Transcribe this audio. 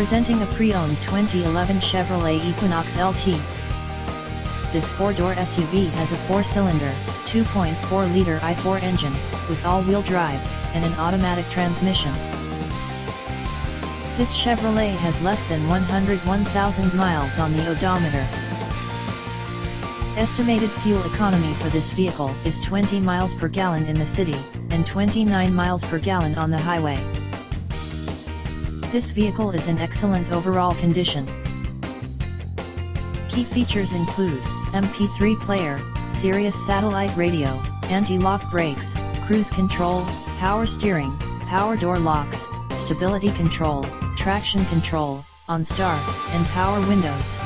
Presenting a pre-owned 2011 Chevrolet Equinox LT. This 4-door SUV has a 4-cylinder, 2.4-liter i4 engine, with all-wheel drive, and an automatic transmission. This Chevrolet has less than 101,000 miles on the odometer. Estimated fuel economy for this vehicle is 20 miles per gallon in the city, and 29 miles per gallon on the highway. This vehicle is in excellent overall condition. Key features include MP3 player, Sirius satellite radio, anti-lock brakes, cruise control, power steering, power door locks, stability control, traction control, OnStar, and power windows.